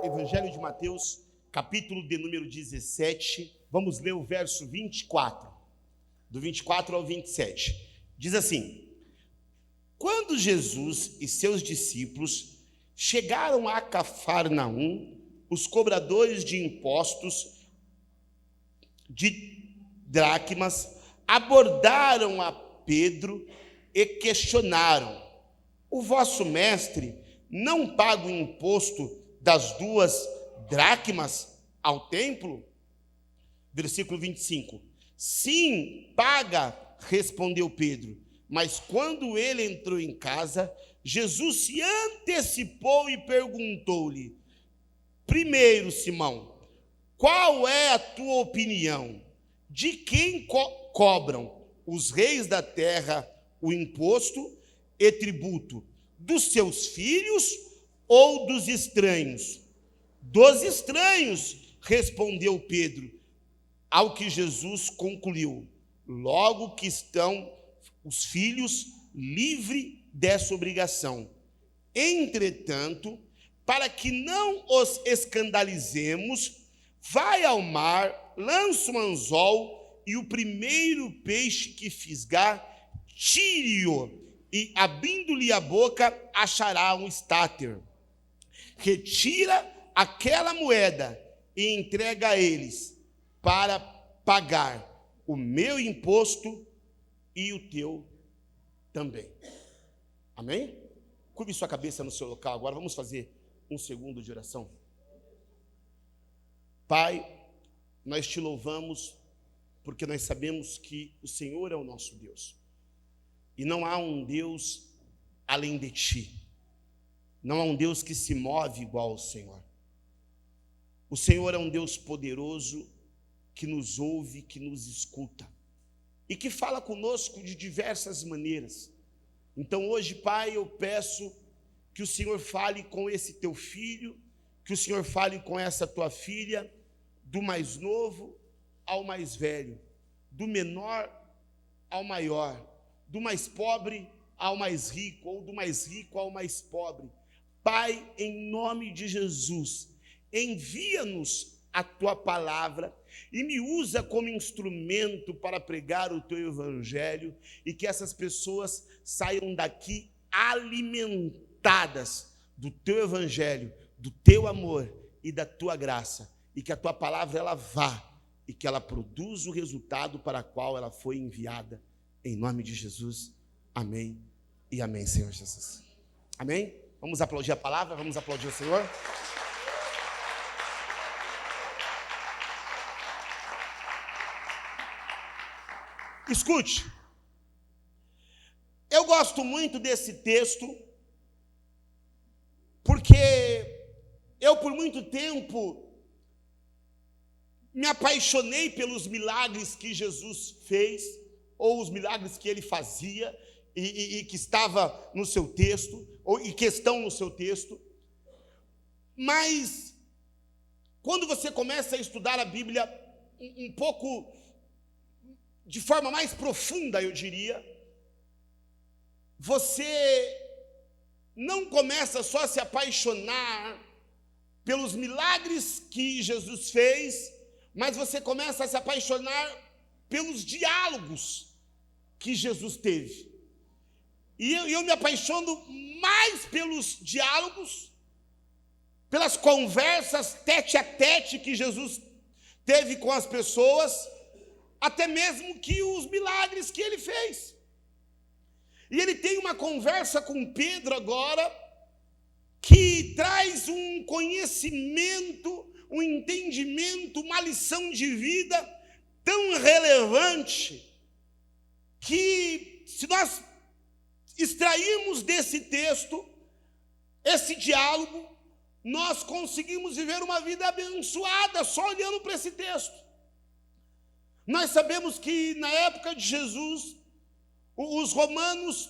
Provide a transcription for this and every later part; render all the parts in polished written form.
Evangelho de Mateus, capítulo de número 17, vamos ler o verso 24, do 24 ao 27. Diz assim: quando Jesus e seus discípulos chegaram a Cafarnaum, os cobradores de impostos de dracmas abordaram a Pedro e questionaram: o vosso mestre não paga o imposto das 2 dracmas ao templo? Versículo 25. Sim, paga, respondeu Pedro. Mas quando ele entrou em casa, Jesus se antecipou e perguntou-lhe: primeiro, Simão, qual é a tua opinião? De quem cobram os reis da terra o imposto e tributo? Dos seus filhos ou dos estranhos? Dos estranhos, respondeu Pedro. Ao que Jesus concluiu: logo que estão os filhos livres dessa obrigação. Entretanto, para que não os escandalizemos, vai ao mar, lança um anzol, e o primeiro peixe que fisgar, tire-o, e abrindo-lhe a boca, achará um estáter. Retira aquela moeda e entrega a eles, para pagar o meu imposto e o teu também. Amém? Curve sua cabeça no seu local. Agora vamos fazer um segundo de oração. Pai, nós te louvamos porque nós sabemos que o Senhor é o nosso Deus. E não há um Deus além de ti. Não há um Deus que se move igual ao Senhor. O Senhor é um Deus poderoso que nos ouve, que nos escuta e que fala conosco de diversas maneiras. Então hoje, Pai, eu peço que o Senhor fale com esse teu filho, que o Senhor fale com essa tua filha, do mais novo ao mais velho, do menor ao maior, do mais pobre ao mais rico, ou do mais rico ao mais pobre. Pai, em nome de Jesus, envia-nos a tua palavra e me usa como instrumento para pregar o teu evangelho, e que essas pessoas saiam daqui alimentadas do teu evangelho, do teu amor e da tua graça, e que a tua palavra ela vá e que ela produza o resultado para o qual ela foi enviada, em nome de Jesus. Amém e amém, Senhor Jesus. Amém? Vamos aplaudir a palavra, vamos aplaudir o Senhor. Escute, eu gosto muito desse texto, porque eu por muito tempo me apaixonei pelos milagres que Jesus fez, ou os milagres que ele fazia, e que estava no seu texto, e que estão no seu texto. Mas, quando você começa a estudar a Bíblia um pouco, de forma mais profunda, eu diria, você não começa só a se apaixonar pelos milagres que Jesus fez, mas você começa a se apaixonar pelos diálogos que Jesus teve. E eu me apaixono mais pelos diálogos, pelas conversas tete a tete que Jesus teve com as pessoas, até mesmo que os milagres que ele fez. E ele tem uma conversa com Pedro agora, que traz um conhecimento, um entendimento, uma lição de vida tão relevante, que se nós extrairmos desse texto, esse diálogo, nós conseguimos viver uma vida abençoada só olhando para esse texto. Nós sabemos que na época de Jesus, os romanos,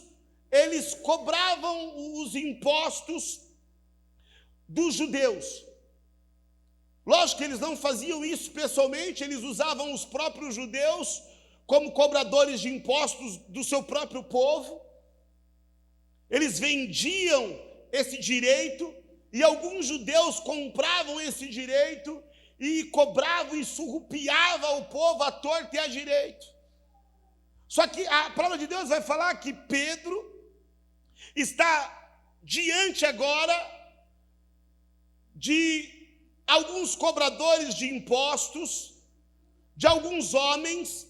eles cobravam os impostos dos judeus. Lógico que eles não faziam isso pessoalmente, eles usavam os próprios judeus como cobradores de impostos do seu próprio povo. Eles vendiam esse direito, e alguns judeus compravam esse direito e cobravam e surrupiavam o povo à torta e à direito. Só que a palavra de Deus vai falar que Pedro está diante agora de alguns cobradores de impostos, de alguns homens,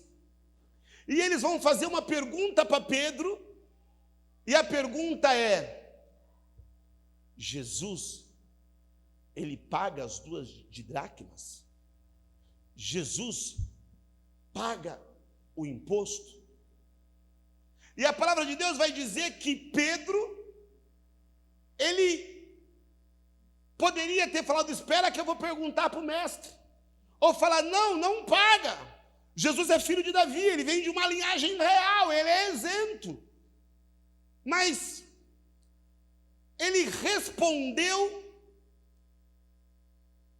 e eles vão fazer uma pergunta para Pedro, e a pergunta é: Jesus, ele paga as 2 dracmas? Jesus paga o imposto? E a palavra de Deus vai dizer que Pedro, ele poderia ter falado: espera que eu vou perguntar para o mestre. Ou falar: não paga. Jesus é filho de Davi, ele vem de uma linhagem real, ele é isento. Mas ele respondeu,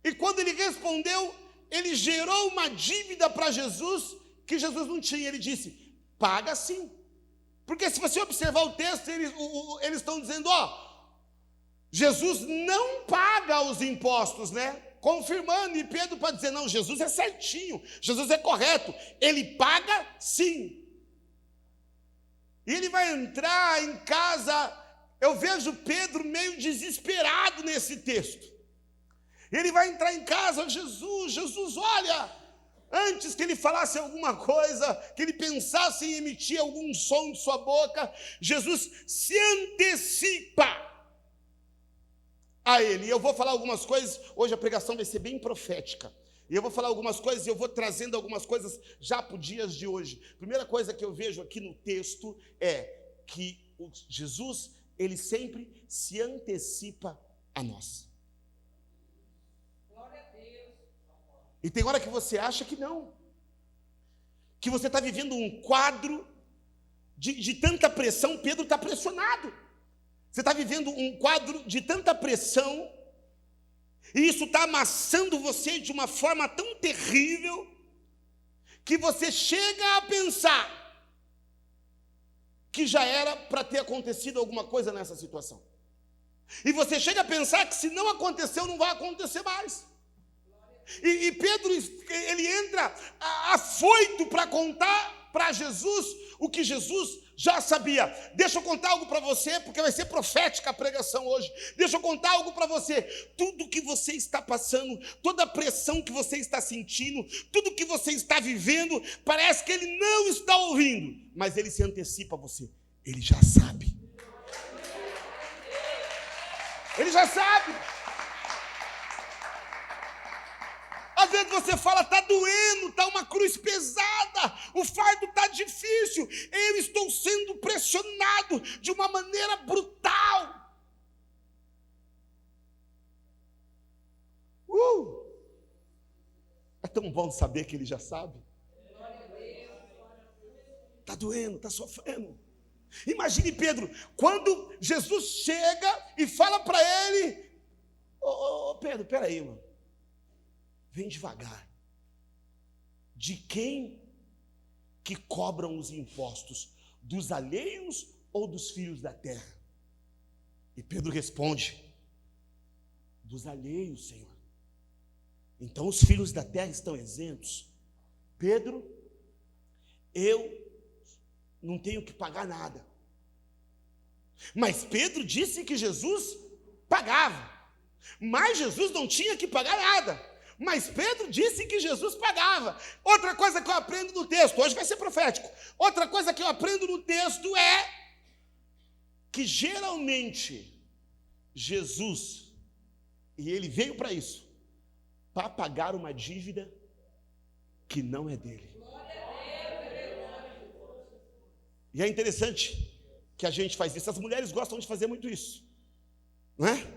e quando ele respondeu, ele gerou uma dívida para Jesus que Jesus não tinha. Ele disse: paga sim. Porque se você observar o texto, eles estão dizendo: Jesus não paga os impostos, né? Confirmando, e Pedro para dizer: não, Jesus é certinho, Jesus é correto, ele paga sim. E ele vai entrar em casa. Eu vejo Pedro meio desesperado nesse texto. Ele vai entrar em casa: Jesus, olha, antes que ele falasse alguma coisa, que ele pensasse em emitir algum som de sua boca, Jesus se antecipa a ele. E eu vou falar algumas coisas, hoje a pregação vai ser bem profética. E eu vou falar algumas coisas, e eu vou trazendo algumas coisas já para os dias de hoje. Primeira coisa que eu vejo aqui no texto é que Jesus, ele sempre se antecipa a nós. Glória a Deus. E tem hora que você acha que não. Que você está vivendo um quadro de tanta pressão. Pedro está pressionado. Você está vivendo um quadro de tanta pressão, e isso está amassando você de uma forma tão terrível, que você chega a pensar que já era para ter acontecido alguma coisa nessa situação. E você chega a pensar que se não aconteceu, não vai acontecer mais. E Pedro, ele entra afoito para contar para Jesus o que Jesus já sabia. Deixa eu contar algo para você, porque vai ser profética a pregação hoje. Deixa eu contar algo para você. Tudo que você está passando, toda a pressão que você está sentindo, tudo que você está vivendo, parece que ele não está ouvindo, mas ele se antecipa a você. Ele já sabe. Ele já sabe. Às vezes você fala: está doendo, está uma cruz pesada, o fardo está difícil, eu estou sendo pressionado de uma maneira brutal. É tão bom saber que ele já sabe. Está doendo, está sofrendo. Imagine Pedro, quando Jesus chega e fala para ele: Pedro, peraí, mano. Vem devagar. De quem que cobram os impostos? Dos alheios ou dos filhos da terra? E Pedro responde: dos alheios, Senhor. Então os filhos da terra estão isentos. Pedro, eu não tenho que pagar nada. Mas Pedro disse que Jesus pagava. Mas Jesus não tinha que pagar nada. Mas Pedro disse que Jesus pagava. Outra coisa que eu aprendo no texto, hoje vai ser profético. Outra coisa que eu aprendo no texto é que geralmente Jesus, e ele veio para isso, para pagar uma dívida que não é dele. E é interessante que a gente faz isso. As mulheres gostam de fazer muito isso, não é?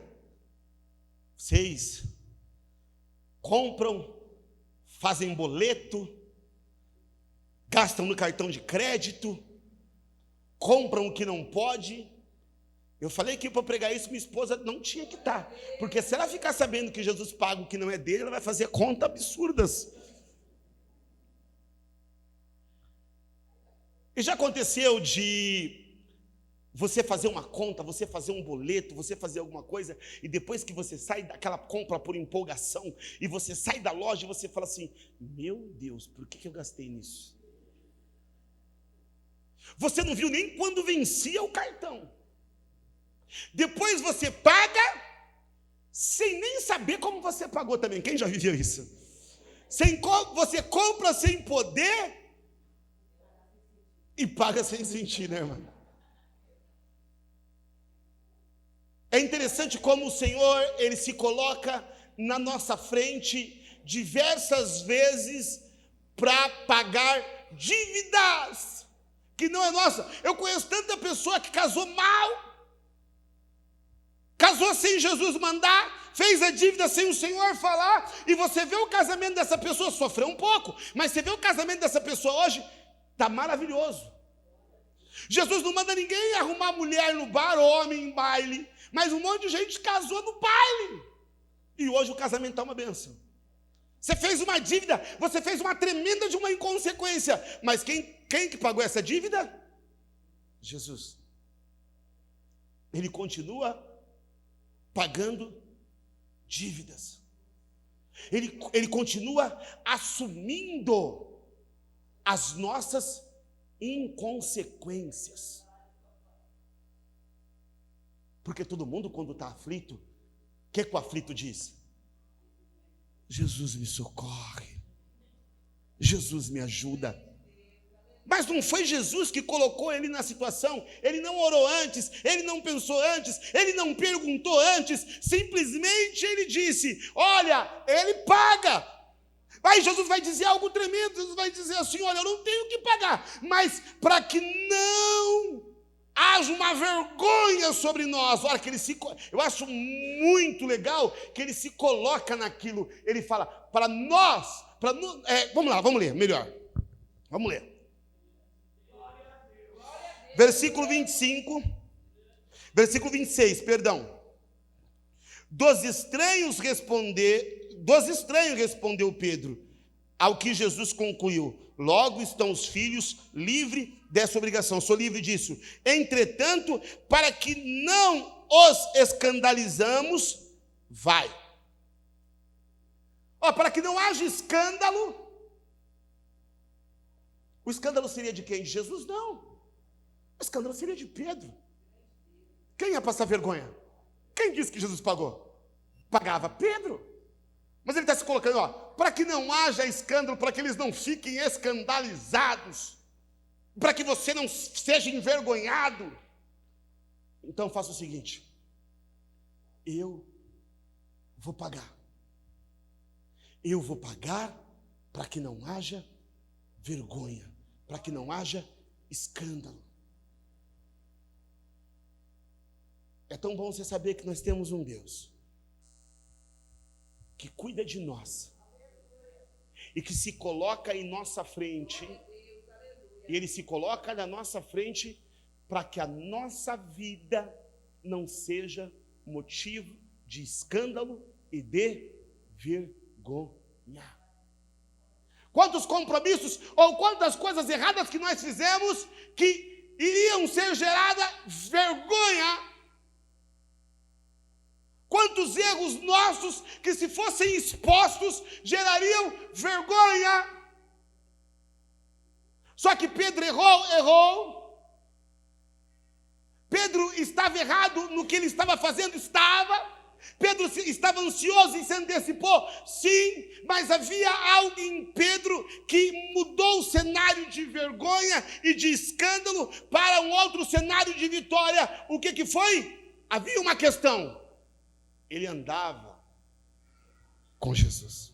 Vocês compram, fazem boleto, gastam no cartão de crédito, compram o que não pode. Eu falei que para pregar isso minha esposa não tinha que estar, porque se ela ficar sabendo que Jesus paga o que não é dele, ela vai fazer contas absurdas. E já aconteceu de você fazer uma conta, você fazer um boleto, você fazer alguma coisa, e depois que você sai daquela compra por empolgação, e você sai da loja e você fala assim: meu Deus, por que eu gastei nisso? Você não viu nem quando vencia o cartão. Depois você paga, sem nem saber como você pagou também. Quem já viveu isso? Você compra sem poder e paga sem sentir, né, irmão? É interessante como o Senhor, Ele se coloca na nossa frente diversas vezes para pagar dívidas que não é nossa. Eu conheço tanta pessoa que casou mal, casou sem Jesus mandar, fez a dívida sem o Senhor falar, e você vê o casamento dessa pessoa, sofreu um pouco, mas você vê o casamento dessa pessoa hoje, está maravilhoso. Jesus não manda ninguém arrumar mulher no bar, homem em baile, mas um monte de gente casou no baile. E hoje o casamento está uma bênção. Você fez uma dívida, você fez uma tremenda de uma inconsequência. Mas quem que pagou essa dívida? Jesus. Ele continua pagando dívidas. Ele continua assumindo as nossas inconsequências. Porque todo mundo, quando está aflito, o que o aflito diz? Jesus me socorre, Jesus me ajuda. Mas não foi Jesus que colocou ele na situação. Ele não orou antes, ele não pensou antes, ele não perguntou antes. Simplesmente ele disse: olha, ele paga. Aí Jesus vai dizer algo tremendo. Jesus vai dizer assim: olha, eu não tenho que pagar, mas para que não haja uma vergonha sobre nós. Olha, que eu acho muito legal que ele se coloca naquilo. Ele fala, para nós, vamos ler, melhor. Vamos ler. Versículo 26, perdão. Dos estranhos respondeu Pedro, ao que Jesus concluiu: logo estão os filhos livres dessa obrigação, sou livre disso. Entretanto, para que não os escandalizamos, vai. Para que não haja escândalo. O escândalo seria de quem? De Jesus? Não. O escândalo seria de Pedro. Quem ia passar vergonha? Quem disse que Jesus pagou? Pagava Pedro. Mas ele está se colocando, para que não haja escândalo, para que eles não fiquem escandalizados, para que você não seja envergonhado. Então faça o seguinte: eu vou pagar. Eu vou pagar para que não haja vergonha, para que não haja escândalo. É tão bom você saber que nós temos um Deus que cuida de nós e que se coloca em nossa frente, e Ele se coloca na nossa frente para que a nossa vida não seja motivo de escândalo e de vergonha. Quantos compromissos ou quantas coisas erradas que nós fizemos que iriam ser gerada vergonha. Quantos erros nossos que, se fossem expostos, gerariam vergonha. Só que Pedro errou. Pedro estava errado no que ele estava fazendo, Pedro estava ansioso e se antecipou, sim, mas havia algo em Pedro que mudou o cenário de vergonha e de escândalo para um outro cenário de vitória. O que foi? Havia uma questão. Ele andava com Jesus.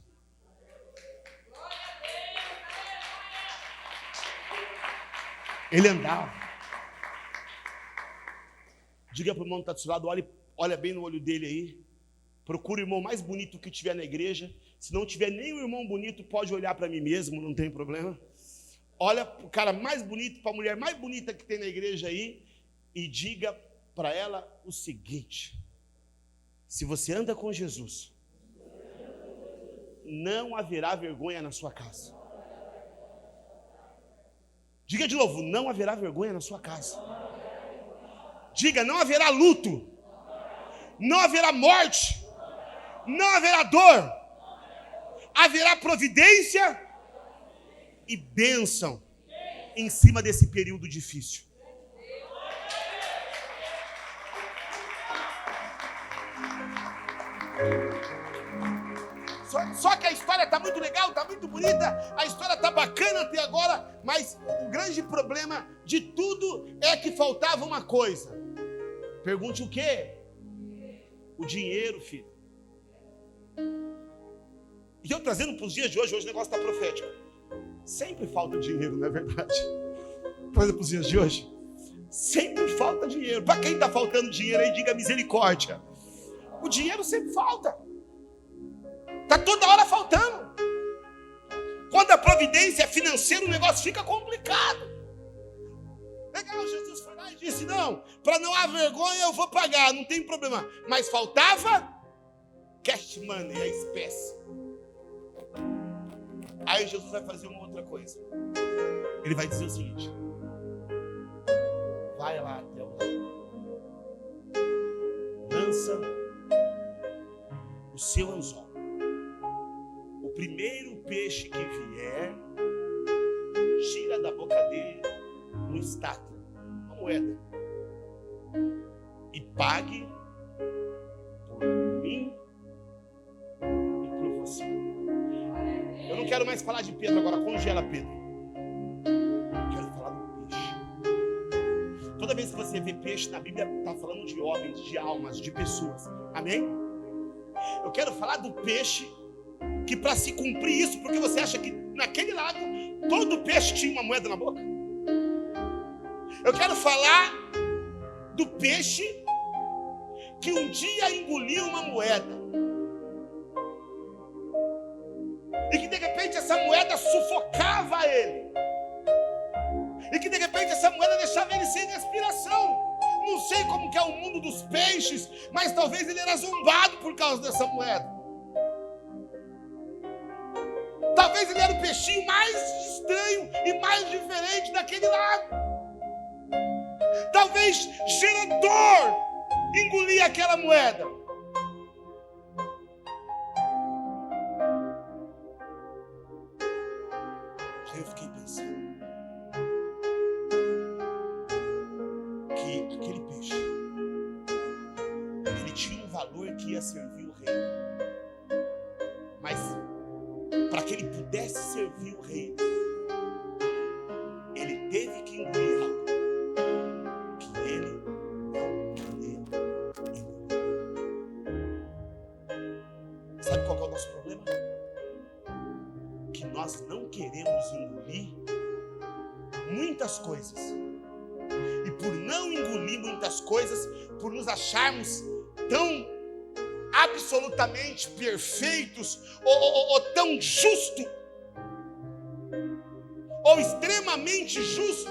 Ele andava. Diga para o irmão que está do seu lado, olha bem no olho dele aí. Procura o irmão mais bonito que tiver na igreja. Se não tiver nem o irmão bonito, pode olhar para mim mesmo, não tem problema. Olha para o cara mais bonito, para a mulher mais bonita que tem na igreja aí, e diga para ela o seguinte: se você anda com Jesus, não haverá vergonha na sua casa. Diga de novo, não haverá vergonha na sua casa. Diga, não haverá luto, não haverá morte, não haverá dor, haverá providência e bênção em cima desse período difícil. Só que a história está muito legal, está muito bonita, a história está bacana até agora, mas o grande problema de tudo é que faltava uma coisa. Pergunte o quê? O dinheiro, filho. E eu trazendo para os dias de hoje o negócio está profético. Sempre falta dinheiro, não é verdade? Trazendo para os dias de hoje. Sempre falta dinheiro. Para quem está faltando dinheiro aí, diga misericórdia. O dinheiro sempre falta. Está toda hora faltando. Quando a providência é financeira, o negócio fica complicado. Legal, Jesus foi lá e disse, não, para não haver vergonha eu vou pagar, não tem problema. Mas faltava cash money, a espécie. Aí Jesus vai fazer uma outra coisa. Ele vai dizer o seguinte: vai lá até o lado, lança o seu anzol. O primeiro peixe que vier, tira da boca dele um estátua, uma moeda, e pague por mim e por você. Eu não quero mais falar de Pedro agora, congela Pedro. Eu quero falar do peixe. Toda vez que você vê peixe na Bíblia, está falando de homens, de almas, de pessoas. Amém? Eu quero falar do peixe, que para se cumprir isso, porque você acha que naquele lago todo peixe tinha uma moeda na boca? Eu quero falar do peixe que um dia engoliu uma moeda e que de repente essa moeda sufocava ele, e que de repente essa moeda deixava ele sem respiração. Não sei como que é o mundo dos peixes, mas talvez ele era zombado por causa dessa moeda. Talvez ele era o peixinho mais estranho e mais diferente daquele lago. Talvez gerador engolia aquela moeda. Aí eu fiquei pensando que aquele peixe, ele tinha um valor que ia servir o rei. Mas para que ele pudesse servir o rei, ele teve que engolir algo que ele não queria engolir. Sabe qual que é o nosso problema? Que nós não queremos engolir muitas coisas. E por não engolir muitas coisas, por nos acharmos tão absolutamente perfeitos, ou tão justo, ou extremamente justo.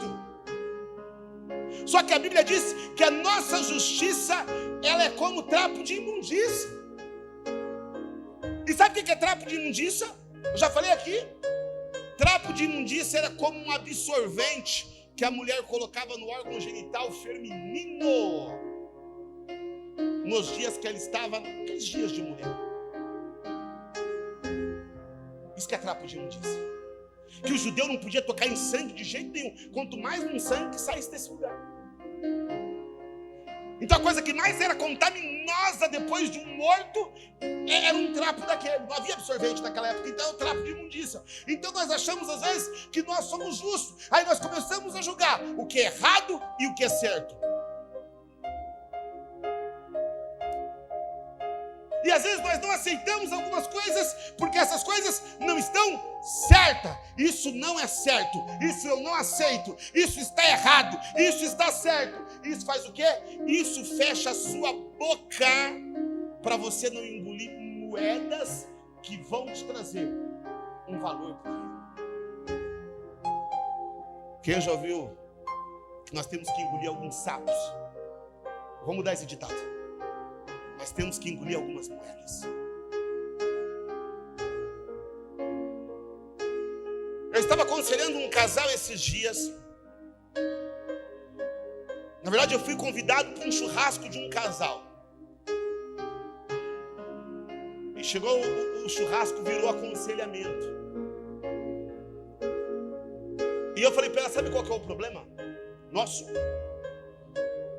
Só que a Bíblia diz que a nossa justiça, ela é como trapo de imundícia. E sabe o que é trapo de imundícia? Eu já falei aqui. Trapo de imundícia era como um absorvente que a mulher colocava no órgão genital feminino nos dias que ela estava, aqueles dias de mulher. Isso que é trapo de imundícia. Que o judeu não podia tocar em sangue de jeito nenhum, quanto mais num sangue que saísse desse lugar. Então a coisa que mais era contaminosa depois de um morto era um trapo daquele. Não havia absorvente naquela época, então é o trapo de imundícia. Então nós achamos às vezes que nós somos justos. Aí nós começamos a julgar o que é errado e o que é certo. E às vezes nós não aceitamos algumas coisas porque essas coisas não estão certas. Isso não é certo. Isso eu não aceito. Isso está errado. Isso está certo. Isso faz o quê? Isso fecha a sua boca para você não engolir moedas que vão te trazer um valor para ele. Quem já ouviu que nós temos que engolir alguns sapos? Vamos mudar esse ditado. Nós temos que engolir algumas moedas. Eu estava aconselhando um casal esses dias, Na verdade, eu fui convidado para um churrasco de um casal. E chegou o churrasco, virou aconselhamento. E eu falei para ela, sabe qual que é o problema?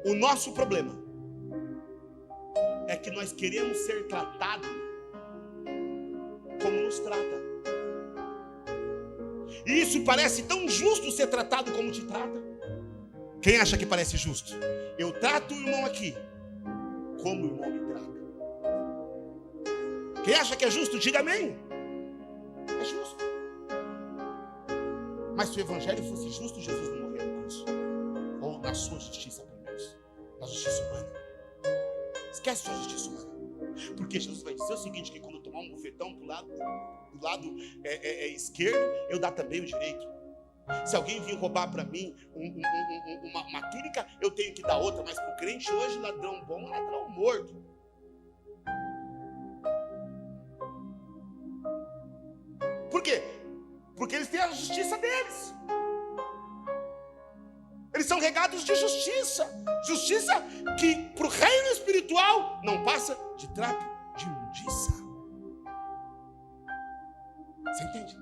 O nosso problema é que nós queremos ser tratados como nos trata. E isso parece tão justo ser tratado como te trata. Quem acha que parece justo? Eu trato o irmão aqui como o irmão me trata. Quem acha que é justo, diga amém. É justo. Mas se o evangelho fosse justo, Jesus não morreu por isso. Ou na sua justiça, pelo menos. Na justiça humana. Esquece sua justiça humana. Porque Jesus vai dizer o seguinte, que quando eu tomar um bufetão do lado esquerdo, eu dar também o direito. Se alguém vir roubar para mim uma túnica, eu tenho que dar outra. Mas para o crente hoje, ladrão bom é ladrão morto. Por quê? Porque eles têm a justiça deles. Eles são regados de justiça. Justiça que para o reino espiritual não passa de trapo de imundícia. Você entende?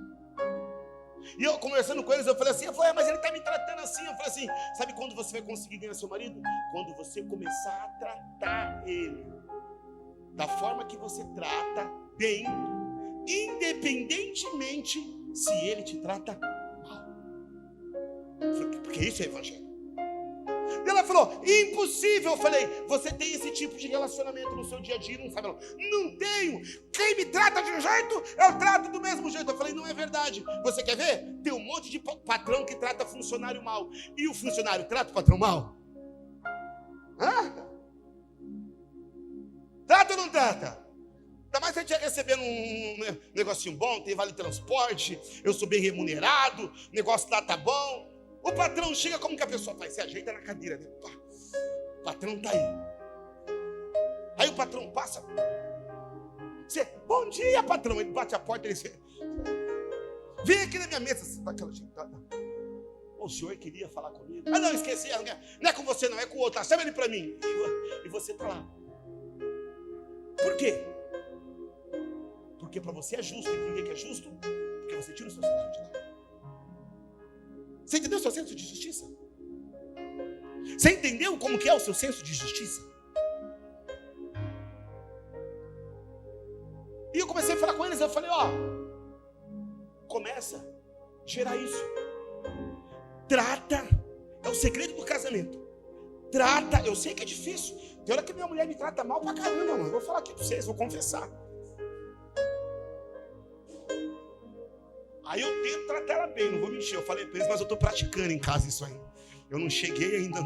E eu conversando com eles, eu falei assim, mas ele está me tratando assim. Eu falei assim, sabe quando você vai conseguir ganhar seu marido? Quando você começar a tratar ele da forma que você trata bem, independentemente se ele te trata mal. Porque isso é evangelho. E ela falou, impossível. Eu falei, você tem esse tipo de relacionamento no seu dia a dia? Não sabe? Ela, não tenho. Quem me trata de um jeito, eu trato do mesmo jeito. Eu falei, não é verdade. Você quer ver? Tem um monte de patrão que trata funcionário mal. E o funcionário trata o patrão mal? Hã? Trata ou não trata? Ainda mais se a gente ia recebendo um negocinho bom, tem vale transporte, eu sou bem remunerado, o negócio lá tá bom. O patrão chega, como que a pessoa faz? Se ajeita na cadeira, né? Pá, o patrão tá aí. Aí o patrão passa. Você, bom dia, patrão. Ele bate a porta e ele vem aqui na minha mesa. Você tá aquela gente. O senhor queria falar comigo? Ah, não, esqueci. Não é com você, não, é com o outro. Chama ele pra mim. E você tá lá. Por quê? Porque para você é justo. E por que é justo? Porque você tira o seu salário de lá. Você entendeu o seu senso de justiça? Você entendeu como que é o seu senso de justiça? E eu comecei a falar com eles, eu falei, começa a gerar isso. Trata, é o segredo do casamento. Trata, eu sei que é difícil. Tem hora que minha mulher me trata mal pra caramba, mano. Vou falar aqui pra vocês, vou confessar. Aí eu tento tratar ela bem, não vou mentir. Eu falei para eles, mas eu estou praticando em casa isso aí. Eu não cheguei ainda,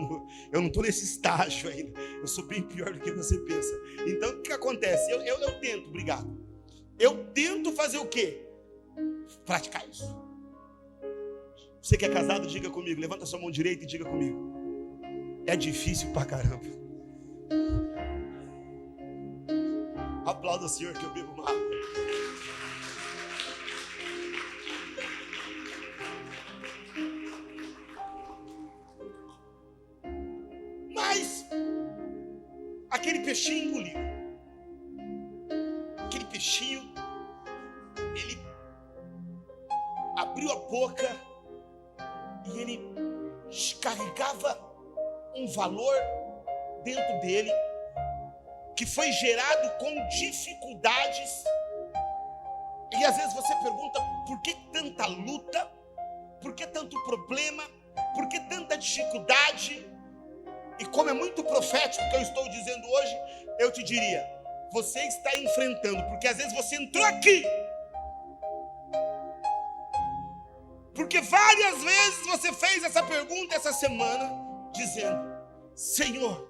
eu não estou nesse estágio ainda. Eu sou bem pior do que você pensa. Então o que acontece? Eu tento, obrigado. Eu tento fazer o quê? Praticar isso. Você que é casado, diga comigo. Levanta sua mão direita e diga comigo. É difícil pra caramba. Aplauda o Senhor que eu bebo uma água. Aquele peixinho engoliu. Aquele peixinho, ele abriu a boca e ele carregava um valor dentro dele que foi gerado com dificuldades. E às vezes você pergunta, por que tanta luta? Por que tanto problema? Por que tanta dificuldade? E como é muito profético o que eu estou dizendo hoje, eu te diria, você está enfrentando, porque às vezes você entrou aqui, porque várias vezes você fez essa pergunta essa semana, dizendo, Senhor,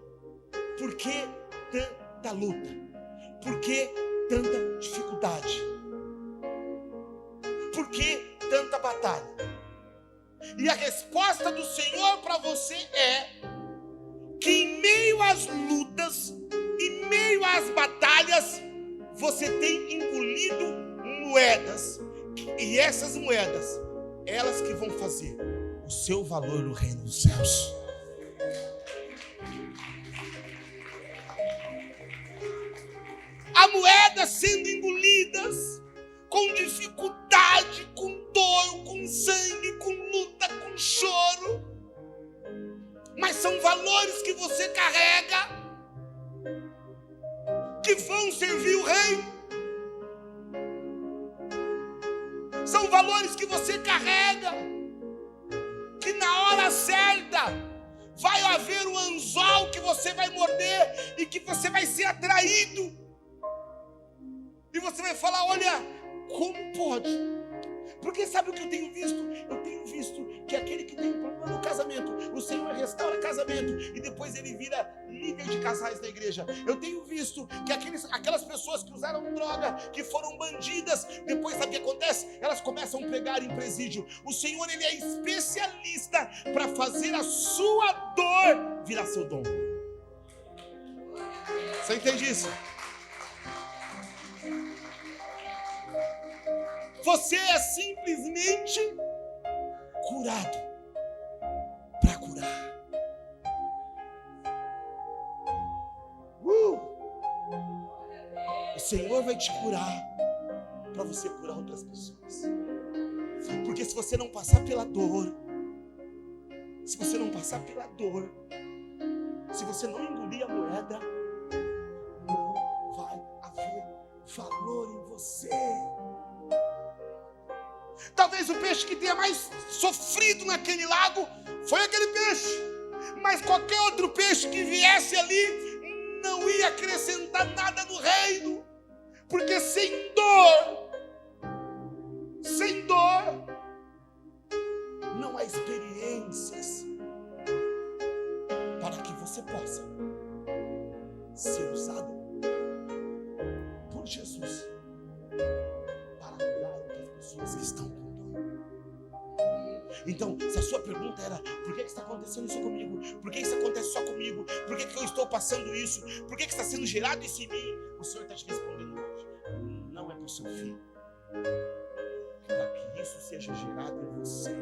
por que tanta luta? Por que tanta dificuldade? Por que tanta batalha? E a resposta do Senhor para você é que em meio às lutas, em meio às batalhas, você tem engolido moedas. E essas moedas, elas que vão fazer o seu valor no reino dos céus. A moeda sendo engolidas com dificuldade, com dor, com sangue, com luta, com choro. Mas são valores que você carrega, que vão servir o reino. São valores que você carrega, que na hora certa vai haver um anzol que você vai morder e que você vai ser atraído. E você vai falar, olha, como pode? Porque sabe o que eu tenho visto? Eu tenho visto que aquele que tem um problema no casamento, o Senhor restaura casamento e depois ele vira líder de casais da igreja. Eu tenho visto que aquelas pessoas que usaram droga, que foram bandidas, depois sabe o que acontece? Elas começam a pregar em presídio. O Senhor, ele é especialista para fazer a sua dor virar seu dom. Você entende isso? Você é simplesmente curado para curar. O Senhor vai te curar para você curar outras pessoas. Porque se você não passar pela dor, se você não passar pela dor, se você não engolir a moeda, não vai haver valor em você. Talvez o peixe que tenha mais sofrido naquele lago foi aquele peixe. Mas qualquer outro peixe que viesse ali não ia acrescentar nada no reino. Porque sem dor, não há experiências para que você possa ser usado por Jesus para curar outras pessoas que estão com dor. Então, se a sua pergunta era, por que está acontecendo isso comigo? Por que isso acontece só comigo? Por que eu estou passando isso? Por que está sendo gerado isso em mim? O Senhor está te respondendo hoje. Não é para o seu filho. É para que isso seja gerado em você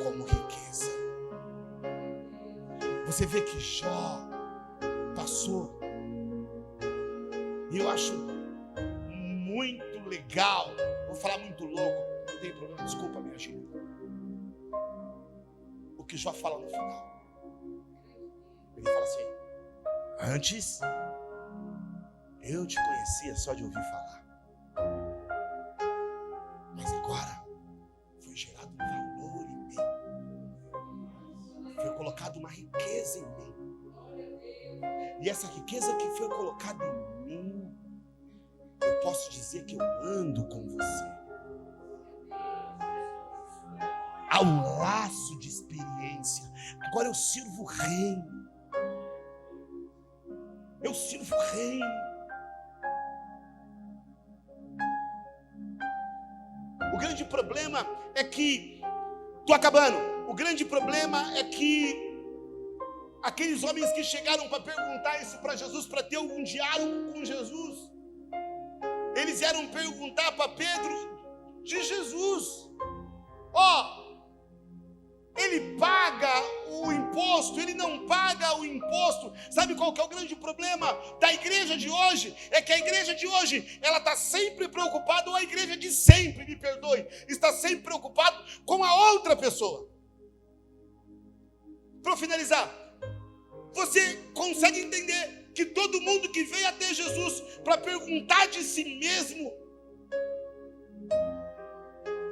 como riqueza. Você vê que Jó passou. E eu acho muito legal. Vou falar muito louco. Não tem problema, desculpa, minha gente. O que Jó fala no final. Ele fala assim: antes eu te conhecia só de ouvir falar, mas agora foi gerado um valor em mim, foi colocada uma riqueza em mim, e essa riqueza que foi colocada em mim, eu posso dizer que eu ando com você. Há um laço de experiência. Agora eu sirvo o reino. Eu sirvo o reino. O grande problema é que, estou acabando, o grande problema é que aqueles homens que chegaram para perguntar isso para Jesus, para ter algum diálogo com Jesus, eles vieram perguntar para Pedro de Jesus. Ele paga o imposto, ele não paga o imposto. Sabe qual que é o grande problema da igreja de hoje? É que a igreja de hoje, ela está sempre preocupada, ou a igreja de sempre, me perdoe, está sempre preocupada com a outra pessoa. Para finalizar, você consegue entender que todo mundo que veio até Jesus para perguntar de si mesmo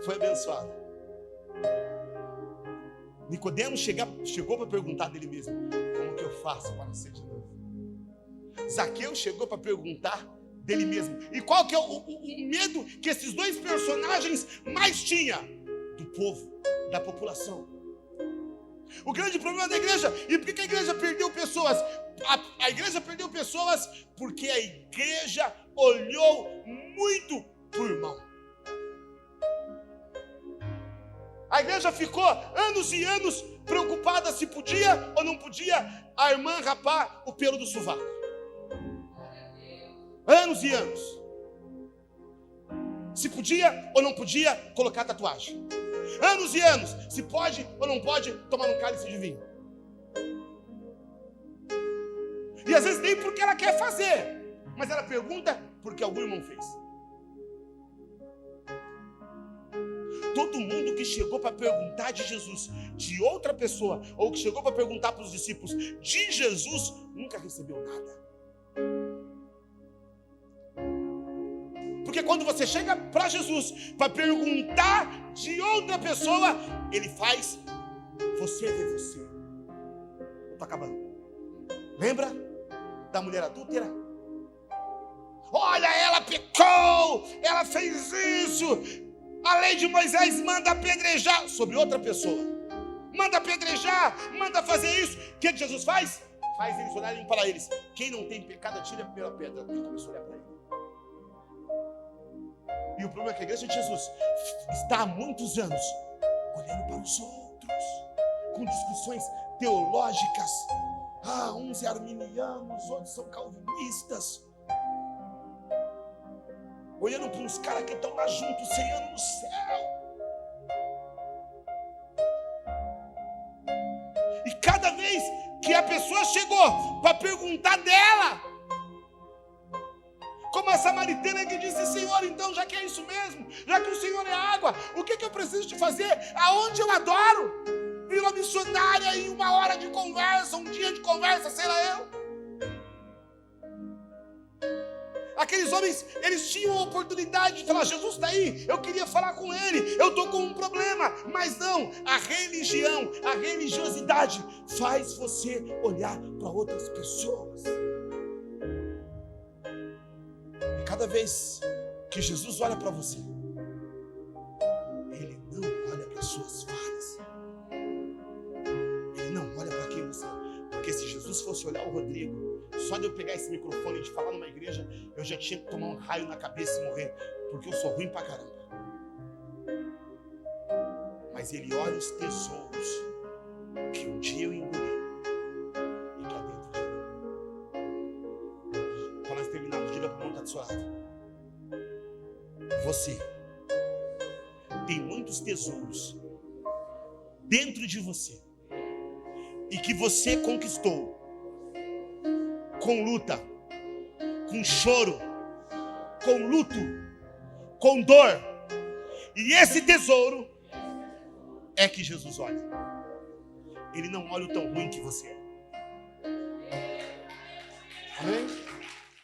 foi abençoado. Nicodemo chegou para perguntar dele mesmo: como que eu faço para nascer de novo? Zaqueu chegou para perguntar dele mesmo. E qual que é o medo que esses dois personagens mais tinham? Do povo, da população. O grande problema da igreja, e por que a igreja perdeu pessoas? A igreja perdeu pessoas porque a igreja olhou muito para o irmão. A igreja ficou anos e anos preocupada se podia ou não podia a irmã rapar o pelo do sovaco. Anos e anos. Se podia ou não podia colocar tatuagem. anos e anos, se pode ou não pode tomar um cálice de vinho. E às vezes nem porque ela quer fazer, mas ela pergunta porque algum irmão fez. Todo mundo que chegou para perguntar de Jesus de outra pessoa, ou que chegou para perguntar para os discípulos de Jesus, nunca recebeu nada. Porque quando você chega para Jesus para perguntar de outra pessoa, ele faz você ver você. Estou acabando. Lembra da mulher adúltera? Olha, ela pecou, ela fez isso. A lei de Moisés manda apedrejar sobre outra pessoa. Manda apedrejar, manda fazer isso. O que Jesus faz? Faz eles olharem para eles. Quem não tem pecado, atira pela pedra. Ele começou a olhar para ele. E o problema é que a igreja de Jesus está há muitos anos olhando para os outros, com discussões teológicas. Uns é arminianos, outros são calvinistas. Olhando para uns caras que estão lá juntos, ceando no céu. E cada vez que a pessoa chegou para perguntar dela, como a samaritana que disse: Senhor, então, já que é isso mesmo, já que o Senhor é água, o que eu preciso de fazer? Aonde eu adoro? Virou missionária em uma hora de conversa, um dia de conversa, sei lá eu. Aqueles homens, eles tinham a oportunidade de falar: Jesus está aí, eu queria falar com ele, eu estou com um problema. Mas não, a religião, a religiosidade faz você olhar para outras pessoas. E cada vez que Jesus olha para você, ele não olha para suas falhas, ele não olha para quem você é. Porque se Jesus fosse olhar o Rodrigo, só de eu pegar esse microfone e de falar numa igreja, eu já tinha que tomar um raio na cabeça e morrer, porque eu sou ruim pra caramba. Mas ele olha os tesouros que um dia eu engoli e que há dentro de mim. Para nós terminarmos, diga para o irmão que está do seu lado: você tem muitos tesouros dentro de você e que você conquistou com luta, com choro, com luto, com dor. E esse tesouro é que Jesus olha. Ele não olha o tão ruim que você é. Amém?